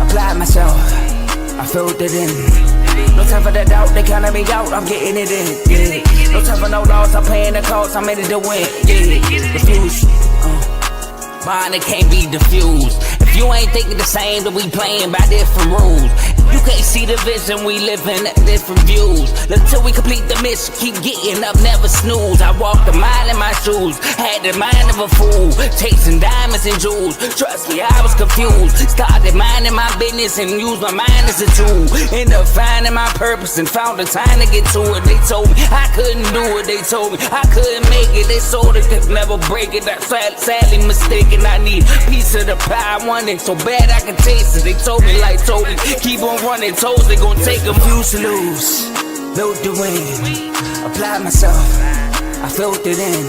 applied myself, I filled it in. No time for the doubt, they counted me out, I'm getting it in, yeah. No time for no loss, I'm paying the cost, I'm in it to win, yeah. Refuse, mine, it can't be diffused. If you ain't thinking the same, then we playing by different rules. You can't see the vision, we living at different views. Until we complete the mission, keep getting up, never snooze. I walked a mile in my shoes, had the mind of a fool, chasing diamonds and jewels. Trust me, I was confused. Started minding my business and used my mind as a tool. Ended up finding my purpose and found the time to get to it. They told me I couldn't do it, they told me I couldn't make it. They sold it, could never break it. That's sadly mistaken. I need a piece of the pie, I want it so bad I can taste it. They told me like Toby, keep on running toes, they gon' take a few to lose. Built the win, applied myself, I filled it in.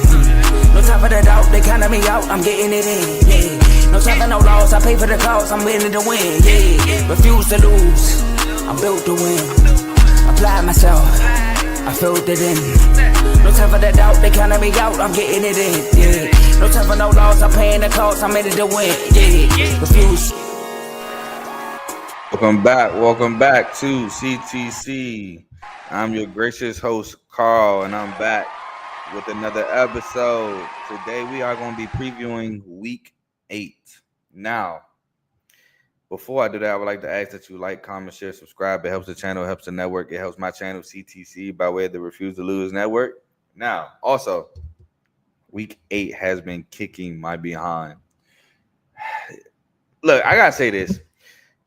No time for the doubt, they counted me out, I'm getting it in, yeah. No time for no loss, I pay for the cost, I'm winning to win, yeah. Refuse to lose, I'm built to win. Applied myself, I filled it in. No time for the doubt, they counted me out, I'm getting it in, yeah. No time for no loss, I'm paying the cost, I'm in it to win, yeah. Refuse. Welcome back to CTC. I'm your gracious host, Carl, and I'm back with another episode. Today we are going to be previewing Week 8. Now, before I do that, I would like to ask that you like, comment, share, subscribe. It helps the channel, it helps the network. It helps my channel, CTC, by way of the Refuse to Lose Network. Now, also, Week 8 has been kicking my behind. Look, I got to say this.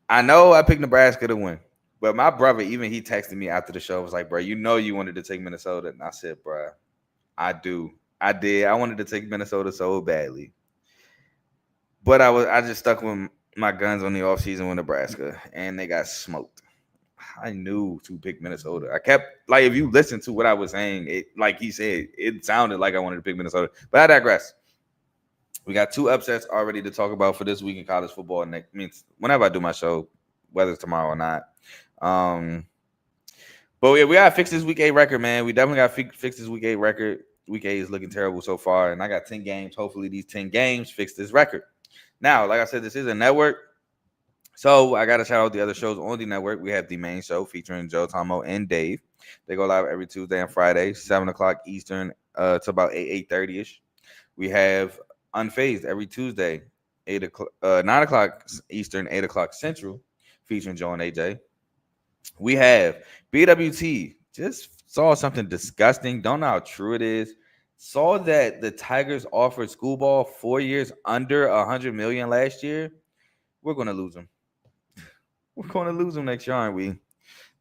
I know I picked Nebraska to win, but my brother, even he texted me after the show, was like, bro, you know you wanted to take Minnesota. And I said, bro, I do. I did. I wanted to take Minnesota so badly. But I just stuck with my guns on the offseason with Nebraska, and they got smoked. I knew to pick Minnesota. I kept, like, if you listen to what I was saying, it, like he said, it sounded like I wanted to pick Minnesota. But I digress. We got 2 upsets already to talk about for this week in college football. And that means whenever I do my show, whether it's tomorrow or not. But we got to fix this Week 8 record, man. We definitely got to fix this Week 8 record. Week 8 is looking terrible so far. And I got 10 games. Hopefully these 10 games fix this record. Now, like I said, this is a network. So I got to shout out the other shows on the network. We have the main show featuring Joe, Tomo, and Dave. They go live every Tuesday and Friday, 7 o'clock Eastern to about 8:30ish. We have Unfazed every Tuesday, 9 o'clock Eastern, 8 o'clock Central, featuring Joe and AJ. We have BWT. Just saw something disgusting. Don't know how true it is. Saw that the Tigers offered Schoolball 4 years under $100 million last year. We're gonna lose him. We're gonna lose him next year, aren't we?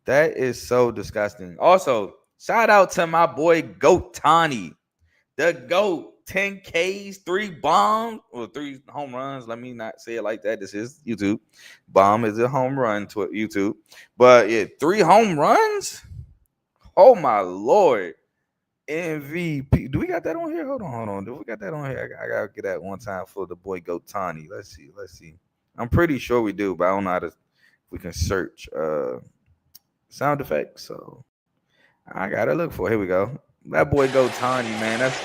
That is so disgusting. Also, shout out to my boy Goat Tani, the GOAT. 10 Ks, 3 bombs, or 3 home runs. Let me not say it like that. This is YouTube. Bomb is a home run to YouTube. But yeah, 3 home runs? Oh my Lord. MVP. Do we got that on here? Hold on. Do we got that on here? I gotta get that one time for the boy Goat Tani. Let's see. I'm pretty sure we do, but I don't know how to. We can search sound effects. So I gotta look for it. Here we go. That boy Goat Tani, man. That's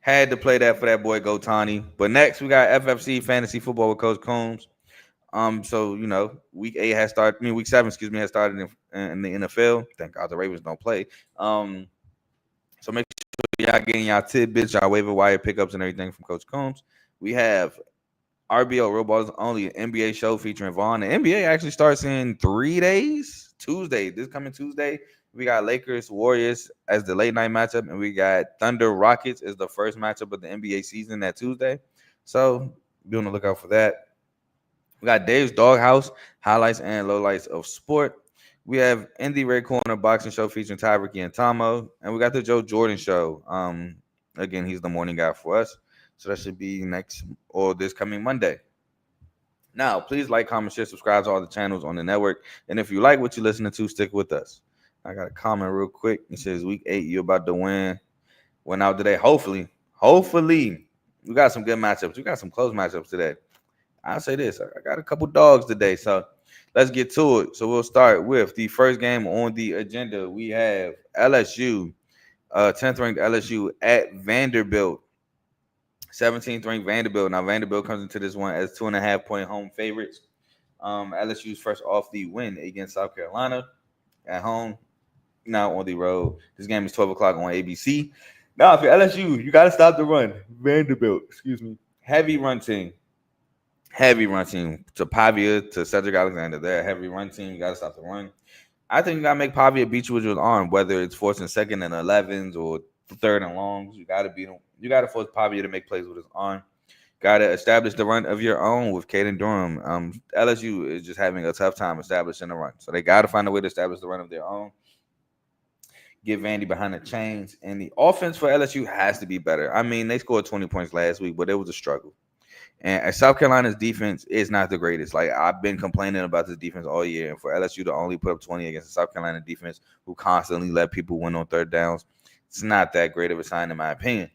had to play that for that boy Goat Tani. But next we got FFC Fantasy Football with Coach Coombs. So you know, week 8 has started. Week 7, has started in the NFL. Thank God the Ravens don't play. So make sure y'all getting y'all tidbits, y'all waiver wire pickups, and everything from Coach Coombs. We have RBO Real Ballers Only, an NBA show featuring Vaughn. The NBA actually starts in 3 days. Tuesday, this coming Tuesday. We got Lakers Warriors as the late night matchup, and we got Thunder Rockets as the first matchup of the NBA season that Tuesday. So be on the lookout for that. We got Dave's Doghouse, highlights and lowlights of sport. We have Indie Red Corner boxing show featuring Ty, Ricky, and Tomo, and we got the Joe Jordan show. Again, he's the morning guy for us, so that should be next or this coming Monday. Now, please like, comment, share, subscribe to all the channels on the network, and if you like what you're listening to, stick with us. I got a comment real quick. It says week 8, you're about to win. Went out today. Hopefully, we got some good matchups. We got some close matchups today. I'll say this. I got a couple dogs today, so let's get to it. So we'll start with the first game on the agenda. We have LSU 10th ranked LSU at Vanderbilt. 17th ranked Vanderbilt. Now Vanderbilt comes into this one as 2.5-point home favorites. LSU's first off the win against South Carolina at home. Now on the road. This game is 12 o'clock on ABC. Now, if you're LSU, you got to stop the run. Vanderbilt, excuse me. Heavy run team. Heavy run team. To Pavia, to Cedric Alexander. They're a heavy run team. You got to stop the run. I think you got to make Pavia beat you with your arm, whether it's forcing second and 11s or third and longs. You got to beat him. You got to force Pavia to make plays with his arm. Got to establish the run of your own with Caden Durham. LSU is just having a tough time establishing the run. So they got to find a way to establish the run of their own. Get Vandy behind the chains. And the offense for LSU has to be better. I mean, they scored 20 points last week, but it was a struggle. And South Carolina's defense is not the greatest. Like, I've been complaining about this defense all year. And for LSU to only put up 20 against the South Carolina defense, who constantly let people win on third downs, it's not that great of a sign, in my opinion.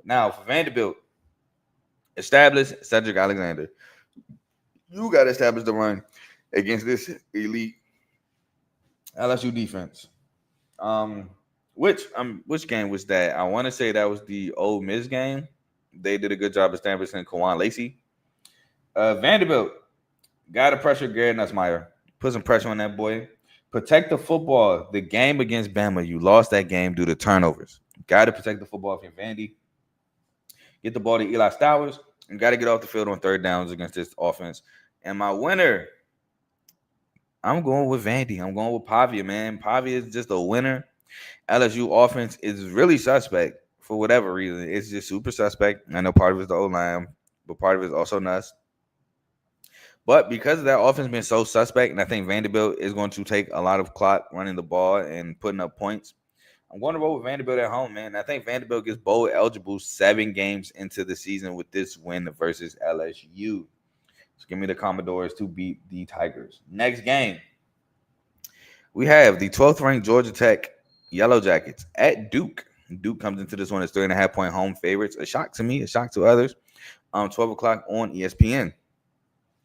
Now, for Vanderbilt, establish Cedric Alexander. You got to establish the run against this elite LSU defense. Which game was that? I want to say that was the Ole Miss game. They did a good job establishing Kawan Lacey. Vanderbilt got to pressure Garrett Nussmeier. Put some pressure on that boy. Protect the football. The game against Bama, you lost that game due to turnovers. Got to protect the football if you're Vandy. Get the ball to Eli Stowers. And got to get off the field on third downs against this offense. And my winner, I'm going with Vandy. I'm going with Pavia, man. Pavia is just a winner. LSU offense is really suspect for whatever reason. It's just super suspect. I know part of it's the O-line, but part of it is also nuts. But because of that offense being so suspect, and I think Vanderbilt is going to take a lot of clock running the ball and putting up points, I'm going to roll with Vanderbilt at home, man. I think Vanderbilt gets bowl eligible 7 games into the season with this win versus LSU. So give me the Commodores to beat the Tigers. Next game, we have the 12th ranked Georgia Tech Yellow Jackets at Duke. Duke comes into this one as 3.5-point home favorites. A shock to me, a shock to others. 12 o'clock on ESPN.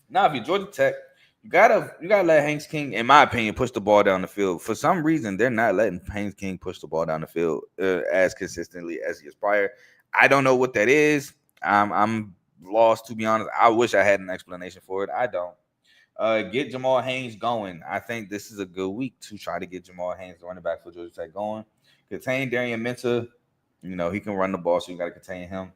Now, if you're Georgia Tech, you gotta let Haynes King, in my opinion, push the ball down the field. For some reason, they're not letting Haynes King push the ball down the field as consistently as he is prior. I don't know what that is. I'm lost, to be honest. I wish I had an explanation for it. I don't. Get Jamal Haynes going. I think this is a good week to try to get Jamal Haynes, the running back for Georgia Tech, going. Contain Darian Minter. You know, he can run the ball, so you got to contain him.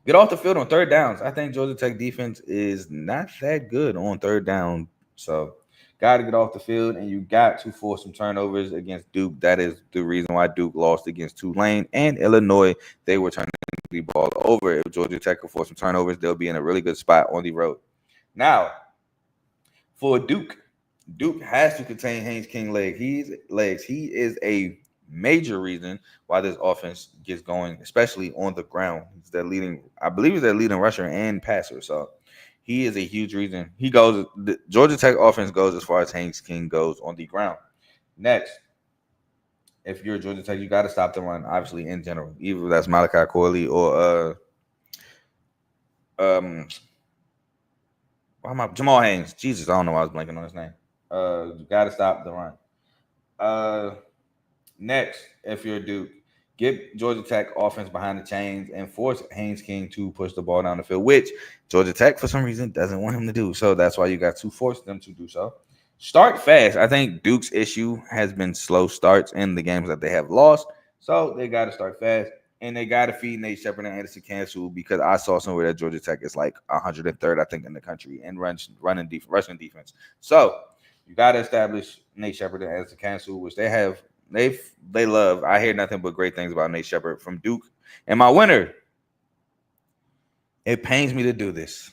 Get off the field on third downs. I think Georgia Tech defense is not that good on third down. So, got to get off the field, and you got to force some turnovers against Duke. That is the reason why Duke lost against Tulane and Illinois. They were turning the ball over. If Georgia Tech can force some turnovers, they'll be in a really good spot on the road. Now, for Duke has to contain Haynes King legs. He is a major reason why this offense gets going, especially on the ground. He's their leading rusher and passer. So he is a huge reason. The Georgia Tech offense goes as far as Haynes King goes on the ground. Next, if you're Georgia Tech, you got to stop the run, obviously, in general. Either that's Malachi Corley or Jamal Haynes. Jesus, I don't know why I was blanking on his name. You got to stop the run. Next, if you're Duke, get Georgia Tech offense behind the chains and force Haynes King to push the ball down the field, which Georgia Tech, for some reason, doesn't want him to do. So that's why you got to force them to do so. Start fast. I think Duke's issue has been slow starts in the games that they have lost. So they got to start fast. And they got to feed Nate Shepard and Anderson Cancel, because I saw somewhere that Georgia Tech is like 103rd, I think, in the country in rushing defense. So you got to establish Nate Shepard and Anderson Cancel, which they have. They love. I hear nothing but great things about Nate Shepard from Duke. And my winner, it pains me to do this,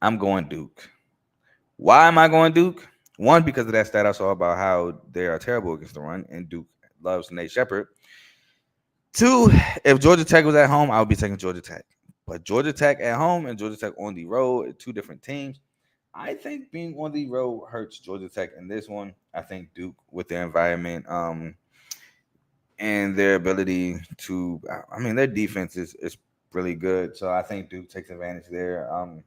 I'm going Duke. Why am I going Duke? One, because of that stat I saw about how they are terrible against the run, and Duke loves Nate Shepard. Two, if Georgia Tech was at home, I would be taking Georgia Tech. But Georgia Tech at home and Georgia Tech on the road are two different teams. I think being on the road hurts Georgia Tech in this one. I think Duke, with their environment and their ability to, their defense is really good. So I think Duke takes advantage there. I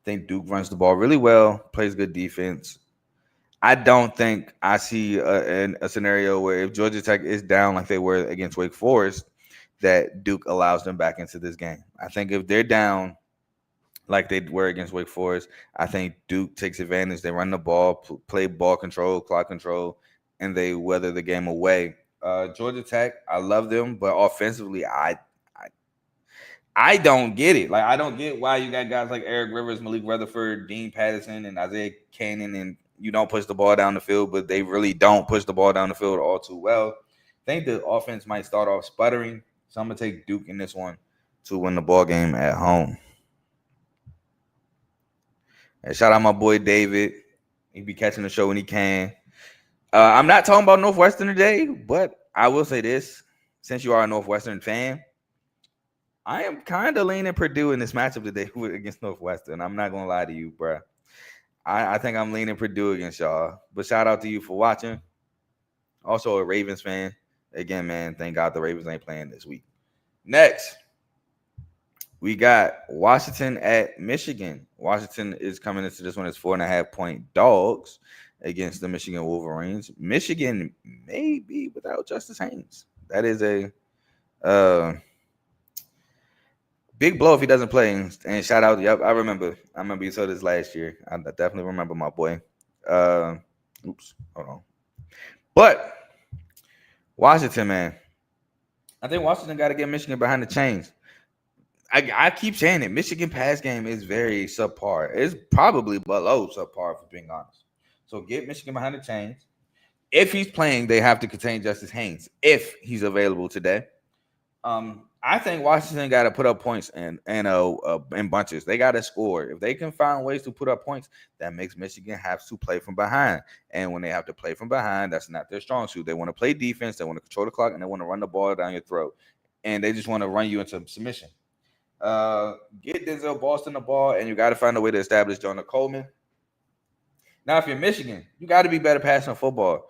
think Duke runs the ball really well, plays good defense. I don't think I see a scenario where if Georgia Tech is down like they were against Wake Forest, that Duke allows them back into this game. I think if they're down like they were against Wake Forest, I think Duke takes advantage. They run the ball, play ball control, clock control, and they weather the game away. Georgia Tech, I love them, but offensively, I don't get it. Like, I don't get why you got guys like Eric Rivers, Malik Rutherford, Dean Patterson, and Isaiah Cannon, and you don't push the ball down the field, but they really don't push the ball down the field all too well. I think the offense might start off sputtering, so I'm gonna take Duke in this one to win the ball game at home. And shout out my boy David. He be catching the show when he can. I'm not talking about Northwestern today, but I will say this: since you are a Northwestern fan, I am kind of leaning Purdue in this matchup today against Northwestern. I'm not gonna lie to you, bro. I think I'm leaning Purdue against y'all. But shout out to you for watching. Also a Ravens fan. Again, man, thank God the Ravens ain't playing this week. Next, we got Washington at Michigan. Washington is coming into this one as 4.5-point dogs against the Michigan Wolverines. Michigan may be without Justice Haynes. That is a big blow if he doesn't play. And shout out, yep, I remember you saw this last year. I definitely remember my boy. Oops, hold on. But Washington, man, I think Washington got to get Michigan behind the chains. I keep saying it. Michigan pass game is very subpar. It's probably below subpar, for being honest. So get Michigan behind the chains. If he's playing, they have to contain Justice Haynes if he's available today. I think Washington got to put up points in bunches. They got to score. If they can find ways to put up points, that makes Michigan have to play from behind. And when they have to play from behind, that's not their strong suit. They want to play defense. They want to control the clock, and they want to run the ball down your throat. And they just want to run you into submission. Get Denzel Boston the ball, and you got to find a way to establish Jonah Coleman. Now, if you're Michigan, you got to be better passing football.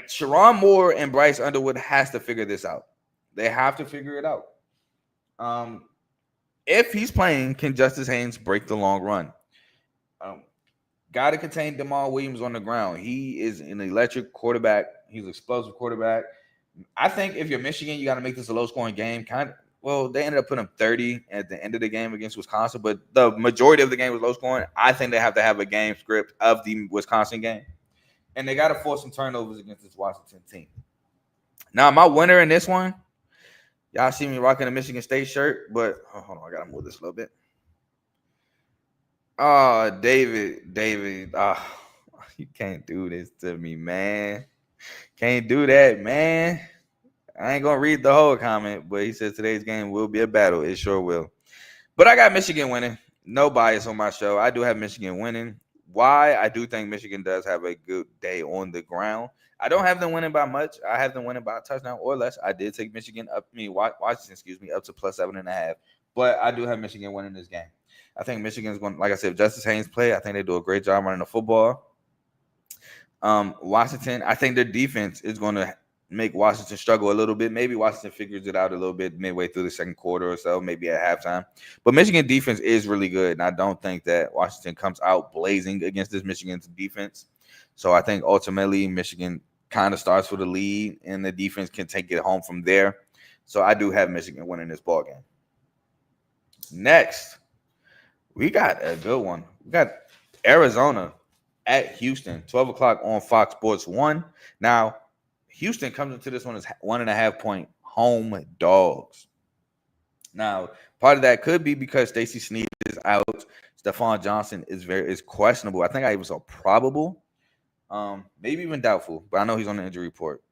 Sharon Moore and Bryce Underwood has to figure this out. They have to figure it out. If he's playing, can Justice Haynes break the long run? Got to contain Jamal Williams on the ground. He is an electric quarterback. He's an explosive quarterback. I think if you're Michigan, you got to make this a low-scoring game. Well, they ended up putting 30 at the end of the game against Wisconsin, but the majority of the game was low-scoring. I think they have to have a game script of the Wisconsin game, and they got to force some turnovers against this Washington team. Now, my winner in this one, y'all see me rocking a Michigan State shirt, but hold on, I got to move this a little bit. Oh, David, you can't do this to me, man. Can't do that, man. I ain't going to read the whole comment, but he says today's game will be a battle. It sure will. But I got Michigan winning. No bias on my show. I do have Michigan winning. Why? I do think Michigan does have a good day on the ground. I don't have them winning by much. I have them winning by a touchdown or less. I did take Washington, up to plus 7.5. But I do have Michigan winning this game. I think Michigan's going, like I said, if Justice Haynes play, I think they do a great job running the football. Washington, I think their defense is going to make Washington struggle a little bit. Maybe Washington figures it out a little bit midway through the second quarter or so, maybe at halftime. But Michigan defense is really good, and I don't think that Washington comes out blazing against this Michigan's defense. So I think ultimately Michigan kind of starts with a lead, and the defense can take it home from there. So I do have Michigan winning this ball game. Next, we got a good one. We got Arizona at Houston, 12 o'clock on Fox Sports 1. Now, Houston comes into this one as 1.5-point home dogs. Now, part of that could be because Stacey Sneed is out. Stephon Johnson is questionable. I think I even saw probable, maybe even doubtful, but I know he's on the injury report.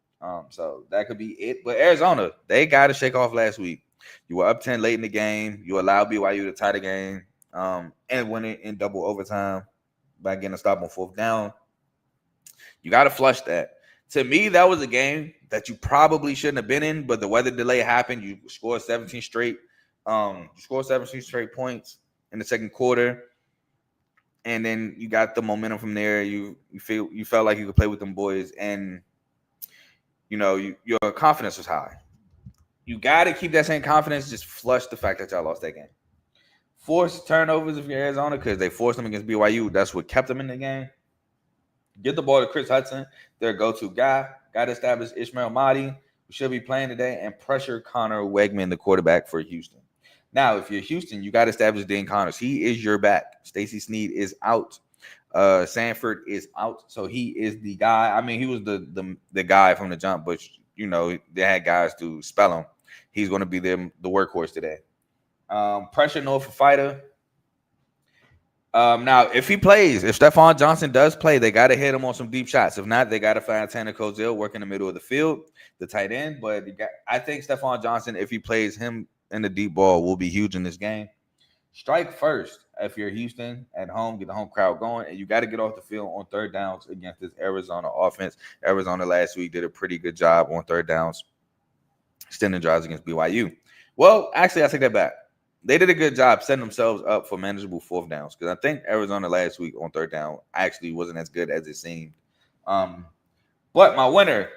So that could be it. But Arizona, they got to shake off last week. You were up 10 late in the game. You allowed BYU to tie the game and win it in double overtime by getting a stop on fourth down. You got to flush that. To me, that was a game that you probably shouldn't have been in, but the weather delay happened. You scored 17 straight. Points in the second quarter, and then you got the momentum from there. You felt like you could play with them boys, and your confidence was high. You got to keep that same confidence. Just flush the fact that y'all lost that game. Force turnovers if you're Arizona because they forced them against BYU. That's what kept them in the game. Get the ball to Chris Hudson, their go-to guy. Got to establish Ishmael Mahdi, who should be playing today, and pressure Connor Wegman, the quarterback for Houston. Now, if you're Houston, you got to establish Dean Connors. He is your back. Stacey Sneed is out. Sanford is out, so he is the guy. I mean, he was the guy from the jump, but you know they had guys to spell him. He's going to be the workhorse today. Pressure Noah Fafita. Now, if he plays, if Stephon Johnson does play, they got to hit him on some deep shots. If not, they got to find Tanner Koziel work in the middle of the field, the tight end. But I think Stephon Johnson, if he plays, him in the deep ball will be huge in this game. Strike first if you're Houston at home, get the home crowd going, and you got to get off the field on third downs against this Arizona offense. Arizona last week did a pretty good job on third downs, extending drives against BYU. Well, actually, I take that back. They did a good job setting themselves up for manageable fourth downs because I think Arizona last week on third down actually wasn't as good as it seemed. But my winner,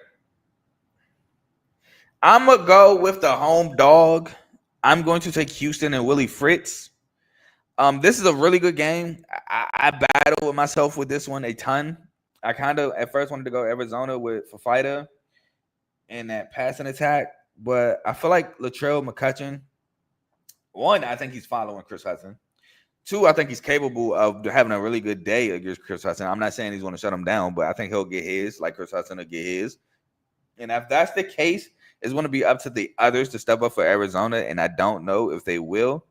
I'm going to go with the home dog. I'm going to take Houston and Willie Fritz. This is a really good game. I battle with myself with this one a ton. I kind of at first wanted to go Arizona with Fafita and that passing attack, but I feel like Latrell McCutcheon, one, I think he's following Chris Hudson. Two, I think he's capable of having a really good day against Chris Hudson. I'm not saying he's going to shut him down, but I think he'll get his, like Chris Hudson will get his. And if that's the case, it's going to be up to the others to step up for Arizona, and I don't know if they will.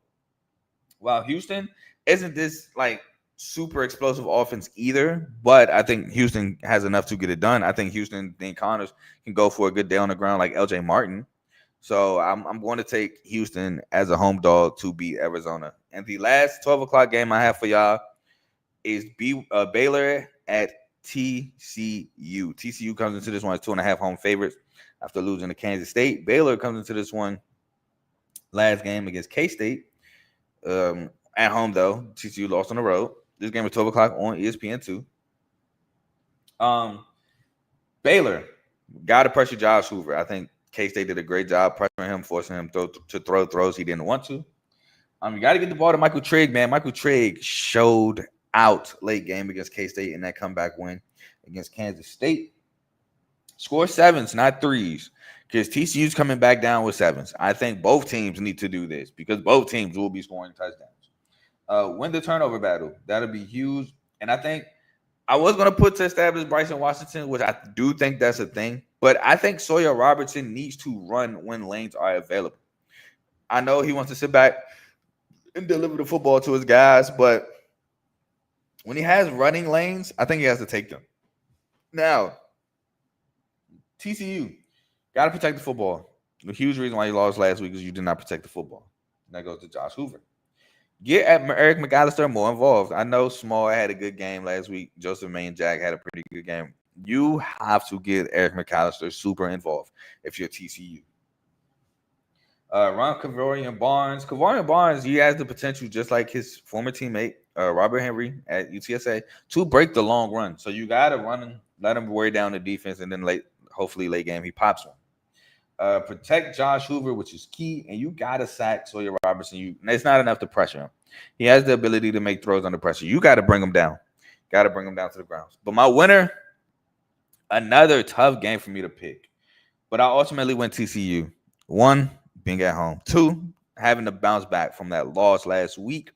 While Houston isn't this like super explosive offense either, but I think Houston has enough to get it done. I think Houston, Dean Connors can go for a good day on the ground like LJ Martin. So I'm going to take Houston as a home dog to beat Arizona. And the last 12 o'clock game I have for y'all is Baylor at TCU. TCU comes into this one as 2.5 home favorites after losing to Kansas State. Baylor comes into this one last game against K-State. At home, though, TCU lost on the road. This game is 12 o'clock on ESPN2. Baylor got to pressure Josh Hoover. I think K-State did a great job pressuring him, forcing him to throw throws he didn't want to. You got to get the ball to Michael Trigg, man. Michael Trigg showed out late game against K-State in that comeback win against Kansas State. Score 7s, not 3s, because TCU's coming back down with 7s. I think both teams need to do this because both teams will be scoring touchdowns. Win the turnover battle. That'll be huge. And I think I was going to put to establish Bryson Washington, which I do think that's a thing. But I think Sawyer Robertson needs to run when lanes are available. I know he wants to sit back and deliver the football to his guys, but when he has running lanes, I think he has to take them. Now, TCU, got to protect the football. The huge reason why you lost last week is you did not protect the football. And that goes to Josh Hoover. Get Eric McAllister more involved. I know Small had a good game last week. Joseph Jack had a pretty good game. You have to get Eric McAllister super involved if you're TCU. Ron Kavorian Barnes. Kavorian Barnes, he has the potential, just like his former teammate, Robert Henry at UTSA, to break the long run. So you got to run and let him wear down the defense, and then hopefully late game, he pops one. Protect Josh Hoover, which is key, and you got to sack Sawyer Robertson. It's not enough to pressure him. He has the ability to make throws under pressure. You got to bring him down. Got to bring him down to the ground. But my winner, another tough game for me to pick. But I ultimately went TCU. 1, being at home. 2, having to bounce back from that loss last week.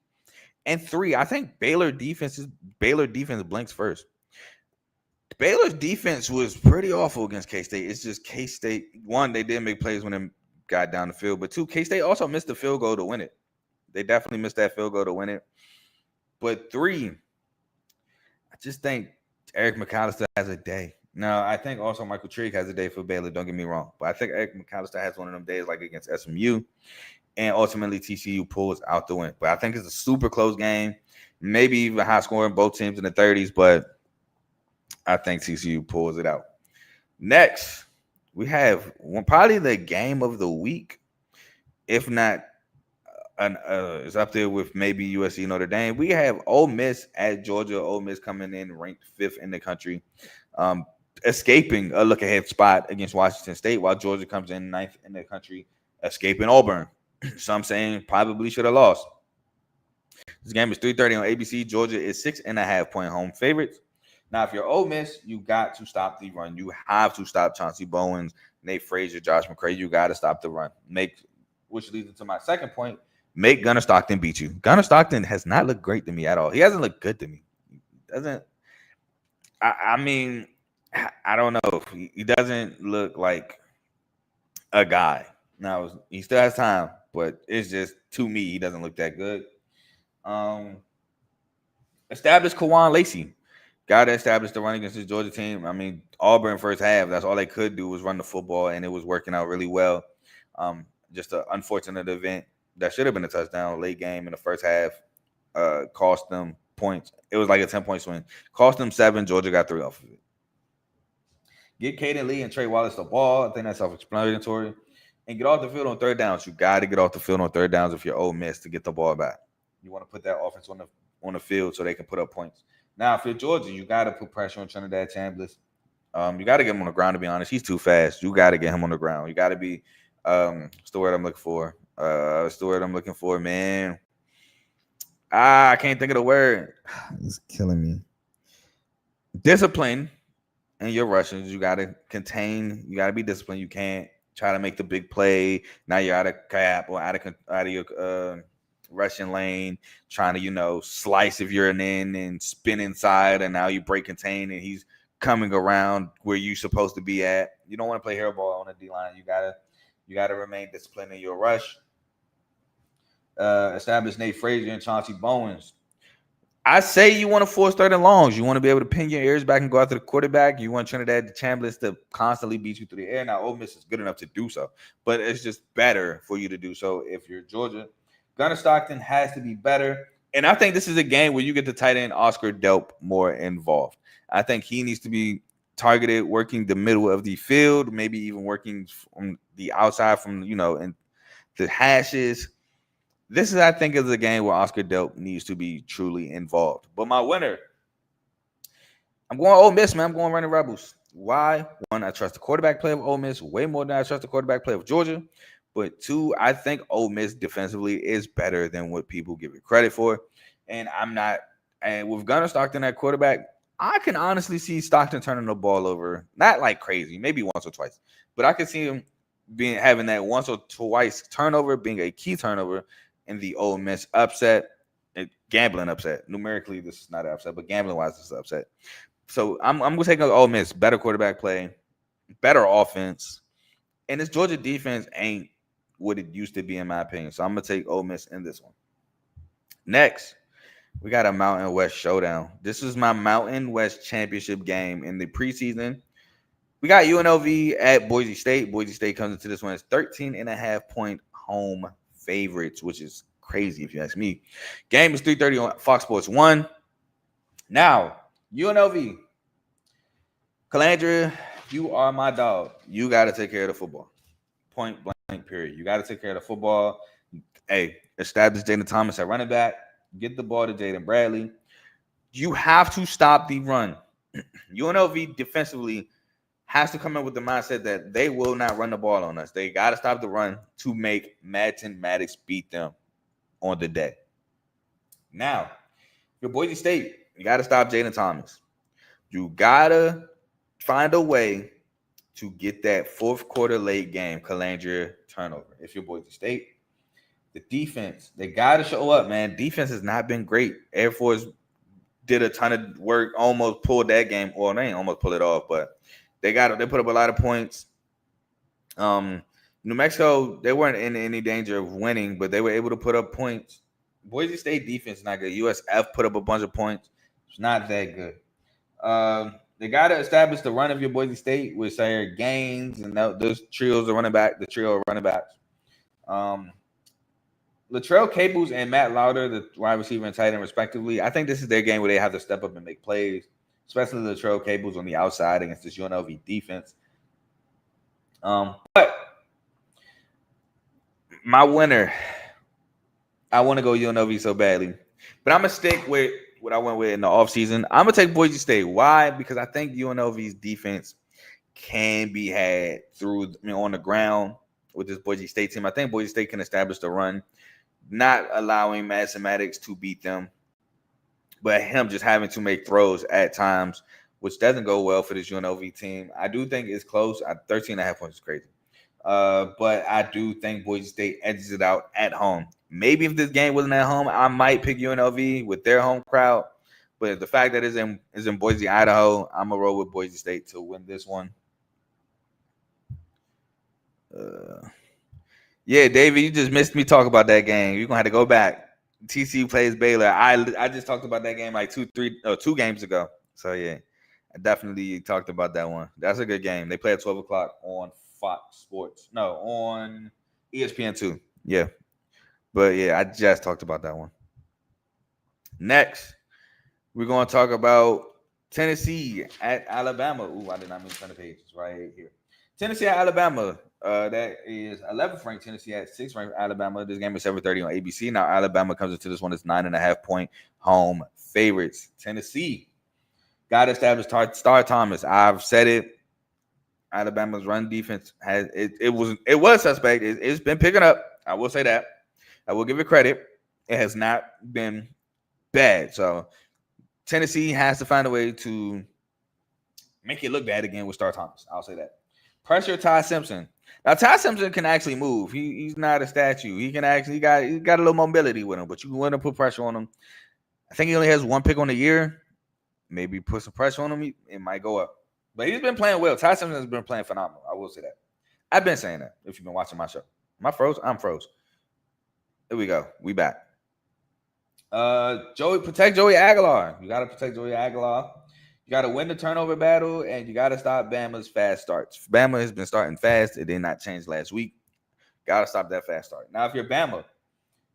And 3, I think Baylor defense blinks first. Baylor's defense was pretty awful against K-State. It's just K-State, 1, they didn't make plays when they got down the field. But 2, K-State also missed the field goal to win it. They definitely missed that field goal to win it. But 3, I just think Eric McAllister has a day. Now, I think also Michael Trigg has a day for Baylor. Don't get me wrong. But I think Eric McAllister has one of them days like against SMU. And ultimately, TCU pulls out the win. But I think it's a super close game. Maybe even high scoring, both teams in the 30s. But I think TCU pulls it out. Next, we have probably the game of the week. If not, it's up there with maybe USC Notre Dame. We have Ole Miss at Georgia. Ole Miss coming in ranked 5th in the country, escaping a look-ahead spot against Washington State, while Georgia comes in 9th in the country, escaping Auburn. Some saying probably should have lost. This game is 3:30 on ABC. Georgia is 6.5-point home favorites. Now, if you're Ole Miss, you got to stop the run. You have to stop Chauncey Bowens, Nate Frazier, Josh McCray. You got to stop the run. Which leads into my second point. Make Gunnar Stockton beat you. Gunnar Stockton has not looked great to me at all. He hasn't looked good to me. He doesn't. I mean, I don't know. He doesn't look like a guy. Now, he still has time, but it's just, to me, he doesn't look that good. Establish Kawan Lacey. Got to establish the run against this Georgia team. I mean, Auburn first half, that's all they could do was run the football, and it was working out really well. Just an unfortunate event that should have been a touchdown late game in the first half. Cost them points. It was like a 10-point swing. Cost them 7. Georgia got 3 off of it. Get Caden Lee and Trey Wallace the ball. I think that's self-explanatory. And get off the field on third downs. You got to get off the field on third downs if you're Ole Miss to get the ball back. You want to put that offense on the field so they can put up points. Now, if you're Georgia, you got to put pressure on Trinidad Chambliss. You got to get him on the ground, to be honest. He's too fast. You got to get him on the ground. You got to be what's the word I'm looking for? What's the word I'm looking for, man? I can't think of the word. It's killing me. Discipline in your rushes. You got to contain. You got to be disciplined. You can't try to make the big play. Now you're out of cap or out of your rushing lane, trying to, slice if you're an in and spin inside, and now you break contain and he's coming around where you're supposed to be at. You don't want to play hairball on the D-line. You gotta remain disciplined in your rush. Establish Nate Frazier and Chauncey Bowens. I say you want to force third and longs. You want to be able to pin your ears back and go after the quarterback. You want Trinidad Chambliss to constantly beat you through the air. Now, Ole Miss is good enough to do so, but it's just better for you to do so if you're Georgia. Gunnar Stockton has to be better. And I think this is a game where you get the tight end Oscar Delp more involved. I think he needs to be targeted, working the middle of the field, maybe even working from the outside from, in the hashes. This is, I think, is a game where Oscar Delp needs to be truly involved. But my winner, I'm going Ole Miss, man. I'm going Running Rebels. Why? 1, I trust the quarterback play of Ole Miss way more than I trust the quarterback play of Georgia. But 2, I think Ole Miss defensively is better than what people give it credit for. And with Gunnar Stockton at quarterback, I can honestly see Stockton turning the ball over, not like crazy, maybe once or twice. But I can see him having that once or twice turnover being a key turnover in the Ole Miss upset, gambling upset. Numerically, this is not an upset, but gambling-wise, this is an upset. So I'm going to take Ole Miss, better quarterback play, better offense. And this Georgia defense ain't what it used to be, in my opinion. So I'm going to take Ole Miss in this one. Next, we got a Mountain West showdown. This is my Mountain West championship game in the preseason. We got UNLV at Boise State. Boise State comes into this one as 13.5-point home favorites, which is crazy if you ask me. Game is 3:30 on Fox Sports 1. Now, UNLV, Calandria, you are my dog. You got to take care of the football. Point blank, period. You got to take care of the football. Hey, establish Jaden Thomas at running back. Get the ball to Jaden Bradley. You have to stop the run. UNLV defensively has to come in with the mindset that they will not run the ball on us. They got to stop the run to make Madden Maddox beat them on the day. Now, your Boise State, you got to stop Jaden Thomas. You got to find a way to get that fourth quarter late game Calandria turnover. If you're Boise State, the defense, they got to show up, man. Defense has not been great. Air Force did a ton of work, almost pulled that game. Well, they ain't almost pull it off, but they put up a lot of points. New Mexico, they weren't in any danger of winning, but they were able to put up points. Boise State defense is not good. USF put up a bunch of points. It's not that good. They got to establish the run of your Boise State with Sayer Gaines and those trios of running back, the trio of running backs. Latrell Caples and Matt Lauder, the wide receiver and tight end, respectively. I think this is their game where they have to step up and make plays, especially Latrell Caples on the outside against this UNLV defense. But my winner, I want to go UNLV so badly, but I'm going to stick with what I went with in the offseason. I'm going to take Boise State. Why? Because I think UNLV's defense can be had on the ground with this Boise State team. I think Boise State can establish the run, not allowing Madison Maddox to beat them, but him just having to make throws at times which doesn't go well for this UNLV team. I do think it's close. 13.5 points is crazy. But I do think Boise State edges it out at home. Maybe if this game wasn't at home, I might pick UNLV with their home crowd. But the fact that it's in Boise, Idaho, I'm gonna roll with Boise State to win this one. Yeah, David, you just missed me talk about that game. You're gonna have to go back. TCU plays Baylor. I just talked about that game like 2 games ago. So yeah, I definitely talked about that one. That's a good game. They play at 12 o'clock on Fox Sports. No, on ESPN2. Yeah. But yeah, I just talked about that one. Next, we're going to talk about Tennessee at Alabama. Ooh, I did not mean to turn the pages right here. Tennessee at Alabama. That is 11th ranked Tennessee at 6th ranked Alabama. This game is 7:30 on ABC. Now Alabama comes into this one as 9.5 point home favorites. Tennessee got to establish Star Thomas. I've said it. Alabama's run defense it was suspect. It's been picking up. I will say that. I will give it credit. It has not been bad. So Tennessee has to find a way to make it look bad again with Star Thomas. I'll say that. Pressure Ty Simpson. Now Ty Simpson can actually move. He's not a statue. He can actually he got a little mobility with him, but you want to put pressure on him. I think he only has 1 pick on the year. Maybe put some pressure on him. It might go up. But he's been playing well. Ty Simpson has been playing phenomenal. I will say that. I've been saying that if you've been watching my show. Am I froze? I'm froze. Here we go. We back. Protect Joey Aguilar. You got to protect Joey Aguilar. You got to win the turnover battle, and you got to stop Bama's fast starts. Bama has been starting fast. It did not change last week. Got to stop that fast start. Now, if you're Bama,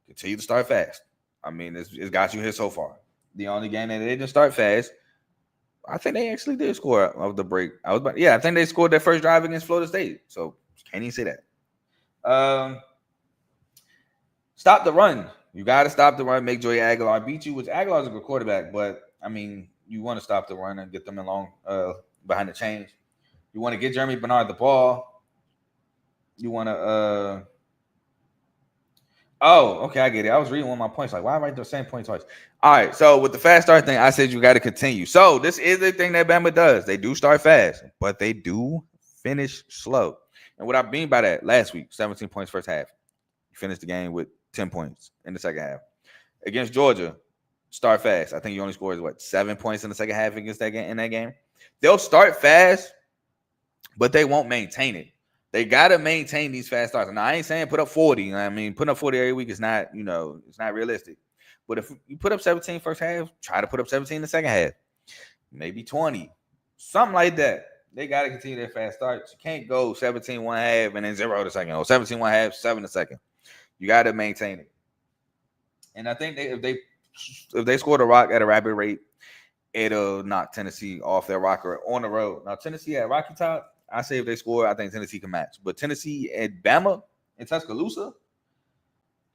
continue to start fast. I mean, it's got you here so far. The only game that they didn't start fast, I think they actually did score of the break. I think they scored their first drive against Florida State. So can't even say that. Stop the run. You got to stop the run. Make Joey Aguilar beat you, which Aguilar's a good quarterback, but I mean, you want to stop the run and get them along behind the chains. You want to get Jeremy Bernard the ball. You want to. Oh, okay, I get it. I was reading one of my points. Like, why am I write the same point twice? All right, so with the fast start thing, I said you got to continue. So this is the thing that Bama does. They do start fast, but they do finish slow. And what I mean by that, last week, 17 points first half. You finished the game with 10 points in the second half. Against Georgia, start fast. I think you only scored 7 points in the second half against that game. They'll start fast, but they won't maintain it. They gotta maintain these fast starts. Now I ain't saying put up 40. I mean, putting up 40 every week is not, it's not realistic. But if you put up 17 first half, try to put up 17 in the second half, maybe 20, something like that. They gotta continue their fast starts. You can't go 17 one half and then 0 the second, or 17 one half, 7 the second. You gotta maintain it. And I think if they score the rock at a rapid rate, it'll knock Tennessee off their rocker on the road. Now, Tennessee at Rocky Top, I say if they score, I think Tennessee can match. But Tennessee at Bama in Tuscaloosa,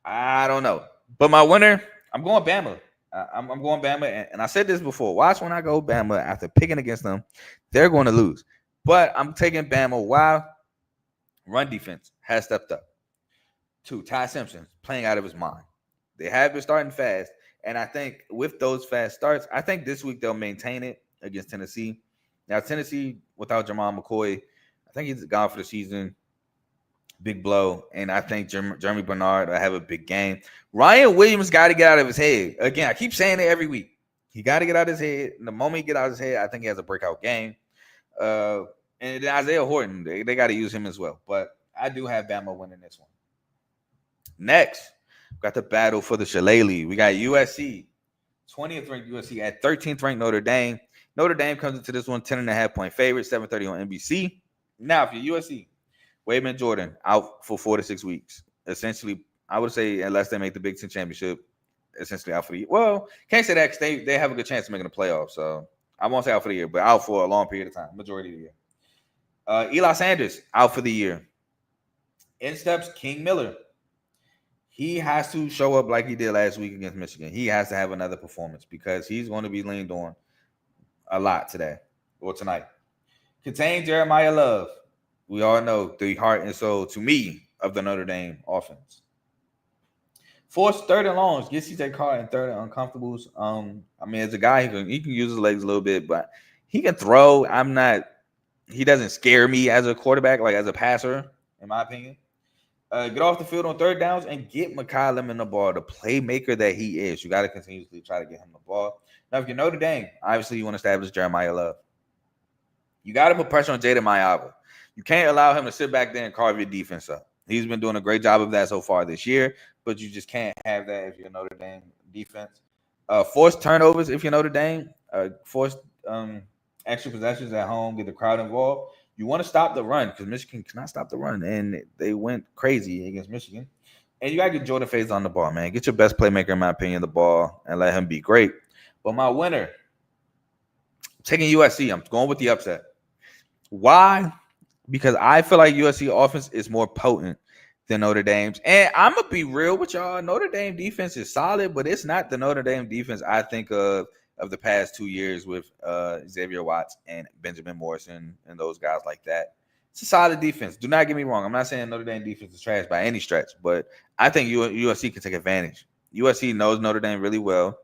I don't know. But my winner, I'm going Bama. I'm going Bama. And I said this before. Watch when I go Bama after picking against them, they're going to lose. But I'm taking Bama. Why? Run defense has stepped up. 2, Ty Simpson playing out of his mind. They have been starting fast. And I think with those fast starts, I think this week they'll maintain it against Tennessee. Now, Tennessee, without Jamal McCoy, I think he's gone for the season. Big blow. And I think Jeremy Bernard will have a big game. Ryan Williams got to get out of his head. Again, I keep saying it every week. He got to get out of his head. And the moment he get out of his head, I think he has a breakout game. And Isaiah Horton, they got to use him as well. But I do have Bama winning this one. Next, we got the battle for the Shillelagh. We got USC, 20th ranked USC at 13th ranked Notre Dame. Notre Dame comes into this one 10.5 point favorite, 7:30 on NBC. Now, if you're USC, Wayman Jordan out for 4 to 6 weeks. Essentially, I would say unless they make the Big Ten championship, essentially out for the year. Well, can't say that because they have a good chance of making the playoffs. So I won't say out for the year, but out for a long period of time, majority of the year. Eli Sanders out for the year. In steps King Miller. He has to show up like he did last week against Michigan. He has to have another performance because he's going to be leaned on a lot today or tonight. Contain Jeremiah Love. We all know the heart and soul, to me, of the Notre Dame offense. Force 3rd and longs. Get CJ Carr in 3rd and uncomfortables. I mean, as a guy, he can use his legs a little bit, but He can throw. He doesn't scare me as a quarterback, like as a passer, in my opinion. Get off the field on third downs and get Mekhi Lemon the ball, the playmaker that he is. You got to continuously try to get him the ball. Now, if you're Notre Dame, obviously you want to establish Jeremiah Love. You got to put pressure on Jaden Mayava. You can't allow him to sit back there and carve your defense up. He's been doing a great job of that so far this year, but you just can't have that if you're Notre Dame defense. Force turnovers if you're Notre Dame. Force extra possessions at home, get the crowd involved. You want to stop the run because Michigan cannot stop the run, and they went crazy against Michigan. And you got to get Jordan Faze on the ball, man. Get your best playmaker, in my opinion, the ball, and let him be great. But my winner, I'm taking USC. I'm going with the upset. Why? Because I feel like USC offense is more potent than Notre Dame's. And I'm going to be real with y'all. Notre Dame defense is solid, but it's not the Notre Dame defense I think of the past 2 years with Xavier Watts and Benjamin Morrison and those guys like that. It's a solid defense. Do not get me wrong. I'm not saying Notre Dame defense is trash by any stretch, but I think USC can take advantage. USC knows Notre Dame really well.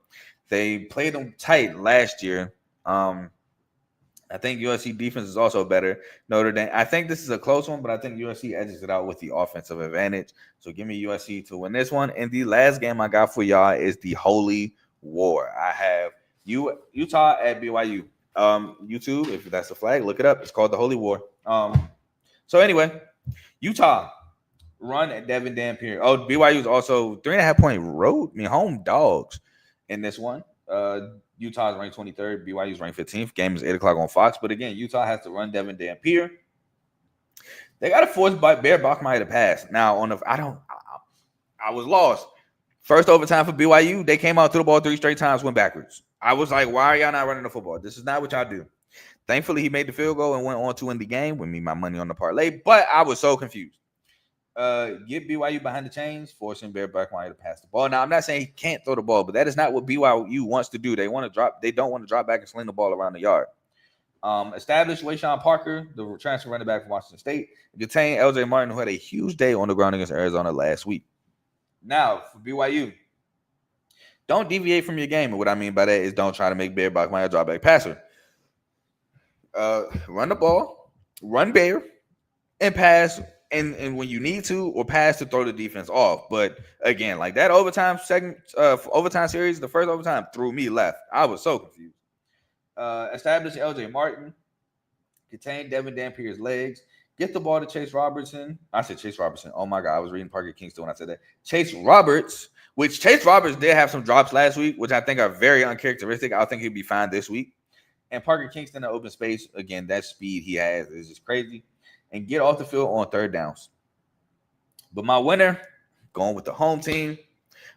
They played them tight last year. I think USC defense is also better. Notre Dame, I think this is a close one, but I think USC edges it out with the offensive advantage. So give me USC to win this one. And the last game I got for y'all is the Holy War. I have Utah at BYU. YouTube, if that's a flag, look it up. It's called the Holy War. So anyway, Utah run at Devin Dampier. Oh, BYU is also 3.5 point home dogs in this one. Utah is ranked 23rd. BYU is ranked 15th. Game is 8 o'clock on Fox. But again, Utah has to run Devin Dampier. They got to force Bear Bachmeier to pass. Now, I was lost. First overtime for BYU, they came out to the ball 3 straight times, went backwards. I was like, why are y'all not running the football? This is not what y'all do. Thankfully, he made the field goal and went on to win the game with me, my money on the parlay. But I was so confused. Get BYU behind the chains, forcing Bear Bachmeier to pass the ball. Now, I'm not saying he can't throw the ball, but that is not what BYU wants to do. They don't want to drop back and sling the ball around the yard. Establish Wayshawn Parker, the transfer running back from Washington State. Detain LJ Martin, who had a huge day on the ground against Arizona last week. Now, for BYU, don't deviate from your game. And what I mean by that is don't try to make Bear Bachmeier a drop back passer. Run the ball, run Bear, and pass. And when you need to, or pass to throw the defense off. But again, like that overtime series, the first overtime threw me left. I was so confused. Establish LJ Martin, contain Devin Dampier's legs, get the ball to Chase Robertson. I said Chase Robertson. Oh my God, I was reading Parker Kingston when I said that. Chase Roberts, which Chase Roberts did have some drops last week, which I think are very uncharacteristic. I think he'll be fine this week. And Parker Kingston in open space, again, that speed he has is just crazy. And get off the field on third downs. But my winner, going with the home team,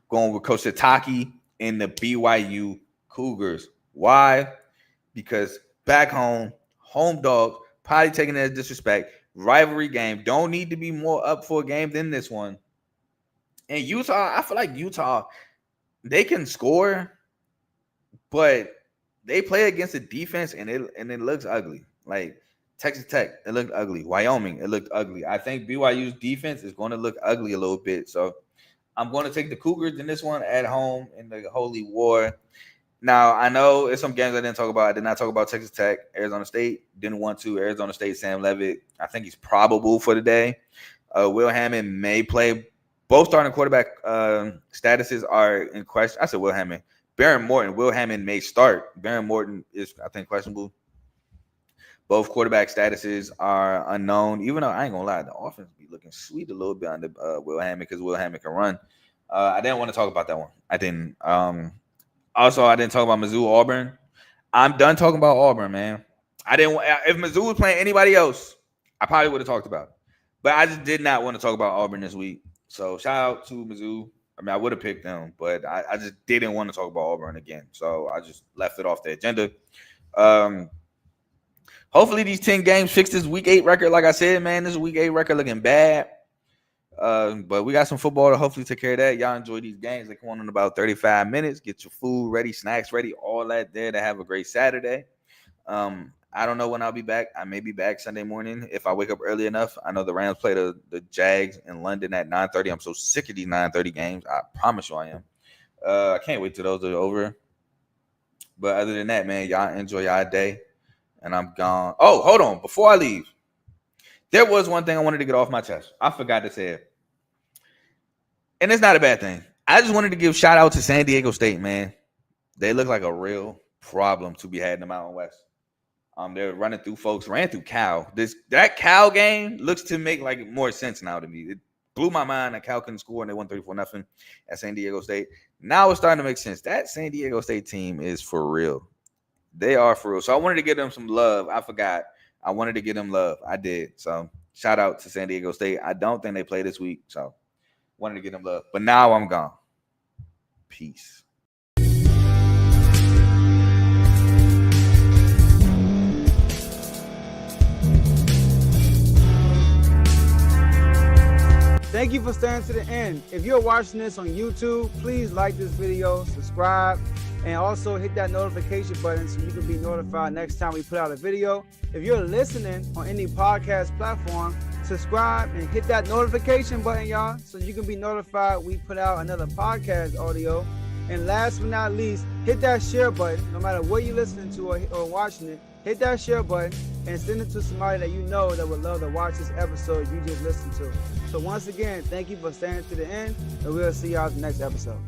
going with Coach Sataki and the BYU Cougars. Why? Because back home dog, probably taking it as disrespect, rivalry game, don't need to be more up for a game than this one. And Utah, I feel like Utah, they can score, but they play against a defense and it looks ugly. Like Texas Tech, it looked ugly. Wyoming, it looked ugly. I think BYU's defense is going to look ugly a little bit. So I'm going to take the Cougars in this one at home in the Holy War. Now, I know there's some games I didn't talk about. I did not talk about Texas Tech, Arizona State. Didn't want to. Arizona State, Sam Levitt. I think he's probable for the day. Will Hammond may play. Both starting quarterback statuses are in question. I said Will Hammond. Baron Morton. Will Hammond may start. Baron Morton is, I think, questionable. Both quarterback statuses are unknown. Even though I ain't going to lie, the offense be looking sweet a little bit under Will Hammond because Will Hammond can run. I didn't want to talk about that one. I didn't. Also, I didn't talk about Mizzou Auburn. I'm done talking about Auburn, man. I didn't. If Mizzou was playing anybody else, I probably would have talked about it. But I just did not want to talk about Auburn this week. So shout out to Mizzou. I mean, I would have picked them, but I just didn't want to talk about Auburn again. So I just left it off the agenda. Hopefully these 10 games fix this week 8 record. Like I said, man, this week 8 record looking bad. But we got some football to hopefully take care of that. Y'all enjoy these games. They come on in about 35 minutes. Get your food ready, snacks ready, all that there to have a great Saturday. I don't know when I'll be back. I may be back Sunday morning if I wake up early enough. I know the Rams play the Jags in London at 9:30. I'm so sick of these 9:30 games. I promise you I am. I can't wait till those are over. But other than that, man, y'all enjoy y'all day. and I'm gone. Oh, hold on. Before I leave, there was one thing I wanted to get off my chest. I forgot to say it. And it's not a bad thing. I just wanted to give shout out to San Diego State, man. They look like a real problem to be had in the Mountain West. They're running through folks, ran through Cal. That Cal game looks to make like more sense now to me. It blew my mind that Cal couldn't score and they won 34-0 at San Diego State. Now it's starting to make sense. That San Diego State team is for real. They are for real. So I wanted to give them some love. I forgot. I wanted to give them love. I did. So shout out to San Diego State. I don't think they play this week. So wanted to give them love. But now I'm gone. Peace. Thank you for staying to the end. If you're watching this on YouTube, please like this video, subscribe, and also hit that notification button so you can be notified next time we put out a video. If you're listening on any podcast platform, subscribe and hit that notification button, y'all, so you can be notified we put out another podcast audio. And last but not least, hit that share button. No matter what you're listening to or watching it, hit that share button and send it to somebody that you know that would love to watch this episode you just listened to. So once again, thank you for staying to the end, and we'll see y'all in the next episode.